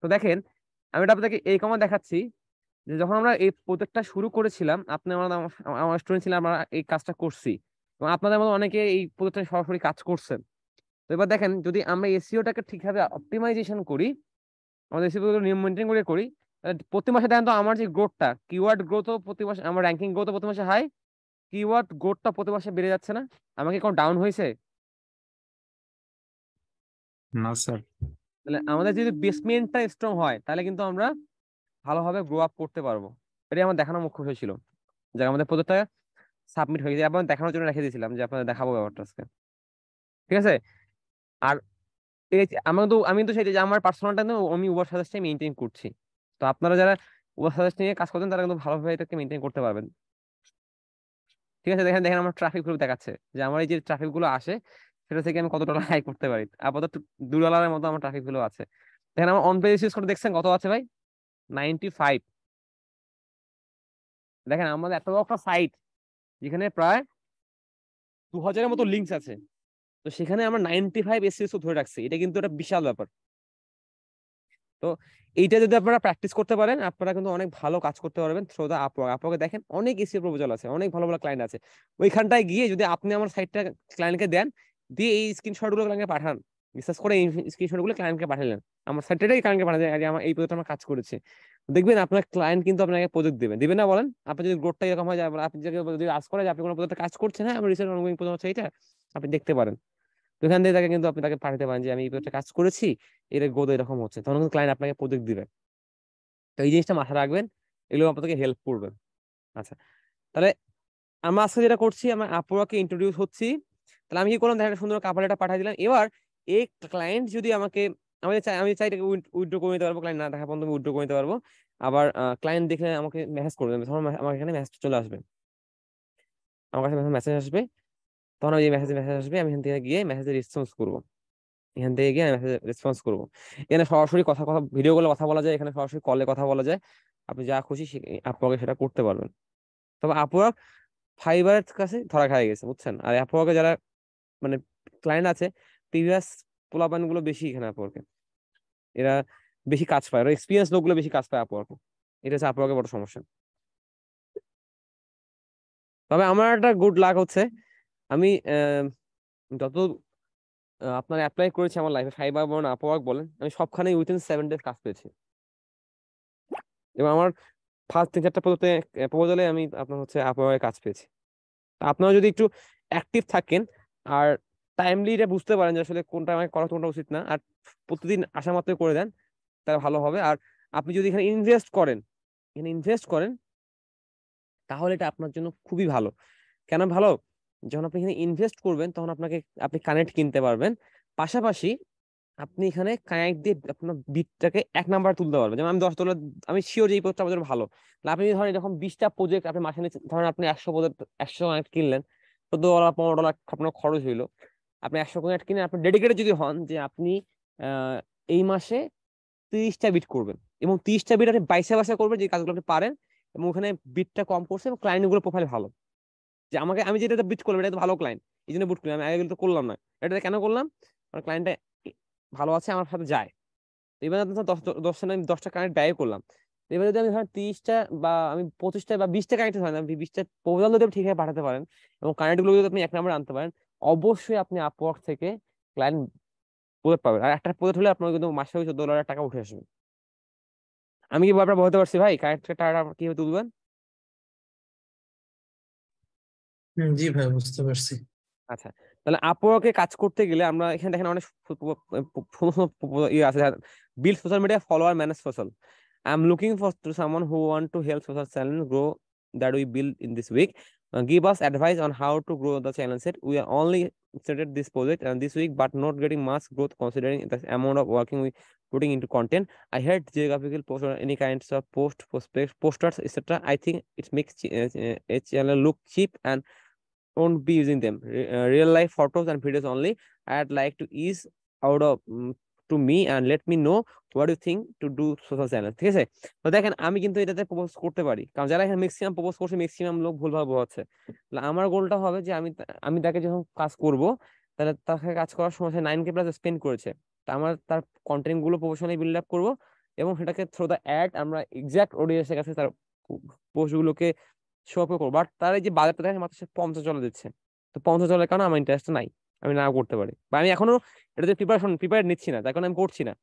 তো দেখেন, আমি এটা আপনাকে এই কমা দেখাচ্ছি যে যখন আমরা এই প্রজেক্টটা শুরু করেছিলাম, আপনি আমরা আমার স্টুডেন্ট ছিলাম, আমরা এই কাজটা করছি এবং আপনাদের মধ্যে অনেকে এই প্রজেক্টে সরাসরি কাজ করছেন। তো এবার দেখেন, যদি আমরা এসইওটাকে ঠিকভাবে অপটিমাইজেশন করি, আমাদের এসইও নিয়ম মেনটেন করে করি, তাহলে প্রতি মাসে দেখেন তো আমার যে গ্রোথটা, কিওয়ার্ড গ্রোথও প্রতি মাসে, আমার র্যাঙ্কিং গ্রোথও প্রতি মাসে হাই, কিওয়ার্ড গ্রোথটা প্রতি মাসে বেড়ে যাচ্ছে না। আমাকে কোনো ডাউন হয়েছে? না স্যার। তাহলে আমাদের যদি বেসমেন্টটা স্ট্রং হয়, তাহলে কিন্তু আমরা ভালোভাবে গ্রো আপ করতে পারবো। এটাই আমার দেখানোর মুখ্য বিষয় ছিল, যে আমাদের প্রজেক্টটা সাবমিট হয়ে গেছে, আপনাদের দেখানোর জন্য রেখে দিয়েছিলাম যে আপনাদের দেখাবো ব্যাপারটা আজকে। ঠিক আছে। আর এই যে আমি তো চাইছি যে আমার পার্সোনালটা আমি উবার সাজেস্টে মেনটেন করছি। তো আপনারা যারা উবার সাজেস্ট নিয়ে কাজ করছেন, তারা কিন্তু ভালোভাবে এটাকে মেনটেন করতে পারবেন। ঠিক আছে। দেখেন দেখেন আমার ট্রাফিক গুলো দেখাচ্ছে যে আমার এই যে ট্রাফিক গুলো আসে, সেটা থেকে আমি কত ডলার হাই করতে পারি। আপাতত $2 মতো আমার ট্রাফিক গুলো আছে। দেখেন আমার অন পেজ ইউজ করে দেখছেন কত আছে ভাই? 95। দেখেন আমাদের এত বড় একটা সাইট, যেখানে প্রায় 2000-এর মতো লিঙ্কস আছে, তো সেখানে আমরা 95 এসইও ধরে রাখছি। এটা কিন্তু একটা বিশাল ব্যাপার। তো এইটা যদি আপনারা প্র্যাকটিস করতে পারেন, আপনারা কিন্তু অনেক ভালো কাজ করতে পারবেন থ্রু দা আপওয়ার্ক। আপওয়ার্কে দেখেন অনেক এসইও প্রপোজাল আছে, অনেক ভালো ভালো ক্লায়েন্ট আছে। ওইখানটায় গিয়ে যদি আপনি আমার সাইটটা ক্লায়েন্টকে দেন, দিয়ে এই স্ক্রিনশট গুলো ক্লায়েন্টকে পাঠান, বিশেষ করে এই স্ক্রিনশট গুলো ক্লায়েন্টকে পাঠালেন, আমার সাইটটাই ক্লায়েন্টকে পাঠালেন যে আমার এই প্রজেক্ট আমরা কাজ করেছি, দেখবেন আপনার ক্লায়েন্ট কিন্তু আপনাকে প্রজেক্ট দেবেন, দিবেন না বলেন? আপনি যদি গ্রোথটা এরকম হয়, যায় আপনি যদি আজ করে যে আপনি কোনো প্রজেক্টে কাজ করছেন, হ্যাঁ আমার রিসেন্ট অনগোয়িং প্রজেক্ট হচ্ছে এইটা, আপনি দেখতে পারেন। তো এখান থেকে তাকে কিন্তু আপনি তাকে পাঠাতে পারেন যে আমি এই প্রজেক্টে কাজ করেছি, এর গ্রোথ এরকম হচ্ছে, তখন কিন্তু ক্লায়েন্ট আপনাকে প্রজেক্ট দিবে। তো এই জিনিসটা মাথায় রাখবেন, এগুলো আপনাদেরকে হেল্প করবে। আচ্ছা, তাহলে আমরা আজকে যেটা করছি, আমরা আপুরাকে ইন্ট্রোডিউস হচ্ছি। তাহলে আমি কি করলাম, দেখা একটা সুন্দর কাভার লেটার পাঠিয়ে দিলাম। এবার এই ক্লায়েন্ট যদি আমাকে, আমি চাই এটাকে উইথড্র করে নিতে পারবো, ক্লায়েন্ট না দেখা পর্যন্ত আমি উইথড্র করে নিতে পারবো। আবার ক্লায়েন্ট দেখে আমাকে মেসেজ করবে, তখন আমার এখানে মেসেজ চলে আসবে, আমার কাছে মেসেজ আসবে। তখন ওই মেসেজ মেসেজ আসবে, আমি এখান থেকে গিয়ে মেসেজে রেসপন্স করবো। এখান থেকে গিয়ে মেসেজ রেসপন্স করবো। এখানে সরাসরি কথা কথা ভিডিও কলে কথা বলা যায়, এখানে সরাসরি কলে কথা বলা যায়। আপনি যা খুশি আপনাকে সেটা করতে পারবেন। তবে আপওয়ার্ক ফাইবারের কাছে ধরা খেয়ে গেছে, বুঝছেন? আর আপওয়ার্কে যারা মানে ক্লায়েন্ট আছে, প্রিভিয়াস পোলাপান গুলো বেশি এখানে আপওয়ার্কে, এরা বেশি কাজ পায়, ওরা এক্সপিরিয়েন্স লোকগুলো বেশি কাজ পায় আপওয়ার্কে। এটা হচ্ছে আপওয়ার্কে বড় সমস্যা। তবে আমার একটা গুড লাক হচ্ছে, আমি যত আপনার অ্যাপ্লাই করেছি আমার লাইফে, ফাইবার বলেন আপওয়ার্ক বলেন, আমি সবখানে উইথিন 7 ডেজ কাজ পেয়েছি। এবং আমার ফার্স্ট 3-4টা প্রপোজালে আমি আপনার হচ্ছে আপওয়ার্কে কাজ পেয়েছি। তা আপনারা যদি একটু অ্যাক্টিভ থাকেন, আর টাইমলি এটা বুঝতে পারেন যে আসলে কোনটা আমাকে করা কোনটা উচিত না, আর প্রতিদিন আসা মাত্রই করে দেন, তাহলে ভালো হবে। আর আপনি যদি এখানে ইনভেস্ট করেন, তাহলে এটা আপনার জন্য খুবই ভালো। কেন ভালো? যখন আপনি এখানে ইনভেস্ট করবেন, তখন আপনি কানেক্ট কিনতে পারবেন। পাশাপাশি আপনি এখানে কানেক্ট দিয়ে আপনার বিটটাকে 1 নাম্বার তুলতে পারবেন। যেমন আমি $10, আমি শিওর যে এই প্রজেক্টটা আমাদের ভালো। তাহলে আপনি ধরেন এরকম 20টা প্রজেক্ট আপনি মাসে ধরেন আপনি 100 প্রজেক্ট, 100 কানেক্ট কিনলেন, $14 $15 আপনার খরচ হইলো। আপনি 100 কানেক্ট কিনে আপনি ডেডিকেটেড যদি হন যে আপনি আহ এই মাসে 30টা বিট করবেন, এবং 30টা বিট আপনি বাইসে বাইসে করবেন, যে কাজগুলো আপনি পারেন, এবং ওখানে বিটটা কম পড়ছে এবং ক্লায়েন্ট গুলো প্রোফাইল ভালো, যে আমি যেটা বিট করলাম এটা তো ভালো ক্লায়েন্ট, এই জন্য বুট করলাম, আমি আগে তো করলাম না। এটা কেন করলাম? কারণ ক্লায়েন্টটা ভালো আছে, আমার সাথে যায়। তো এবার ধর 10টা কানেক্ট ব্যয় করলাম। তো এবার যদি আমি ধরেন 30টা বা আমি 25টা বা 20টা কানেক্ট হয় না, 20টা প্রপোজাল যদি আপনি ঠিকভাবে পাঠাতে পারেন, এবং কানেক্ট গুলো যদি আপনি 1 নাম্বার আনতে পারেন, অবশ্যই আপনি আপওয়ার্ক থেকে ক্লায়েন্ট প্রজেক্ট পাবেন। আর একটা প্রজেক্ট হলে আপনার কিন্তু মাসে $14 উঠে আসবে। আমি কি ব্যাপারটা বলতে পারছি ভাই? কানেক্ট টাকা কিভাবে তুলবেন? জি ভাই, বুঝতে পারছি। আচ্ছা, তাহলে আপওয়ার্কে কাজ করতে গেলে আমরা এখানে দেখেন অনেক ইয়ে আছে, build social media follower, manage social. I am looking for to someone who want to help social channel grow that we build in this week. Give us advice on how to grow the channel set. We are only started this project and this week, but not getting much growth considering the amount of working we putting into content. I heard geographical post or any kinds of posters, etc. I think it makes a channel look cheap and won't be using them. Real life photos and videos only. I'd like to ease out of to me and let me know what you think to do social channel. ঠিক আছে। তো দেখেন আমি কিন্তু এটাতে propose করতে পারি, কারণ যারা এখানে ম্যাক্সিমাম প্রপোজ করছে, ম্যাক্সিমাম লোক ভুলভাবে বোঝাচ্ছে। তাহলে আমার গোলটা হবে যে আমি তাকে যখন কাজ করব, তাহলে তাকে কাজ করার সময় 9K প্লাস স্পেন্ড করেছে, তা আমার তার কন্টেন্ট গুলো প্রফেশনালি বিল্ড আপ করবো, এবং সেটাকে থ্রো দ্য অ্যাড আমরা এক্সাক্ট অডিয়েন্সের কাছে তার পোস্টগুলোকে শো আপ করবো। বাট তার এই যে বাজারটা দেখে মাত্র $50 দিচ্ছে, তো $50 কারণে আমার ইন্টারেস্ট নাই, আমি নাও করতে পারি, বা আমি এখনো এটাতে প্রিপারেট নিচ্ছি না, তার কারণে আমি করছি না।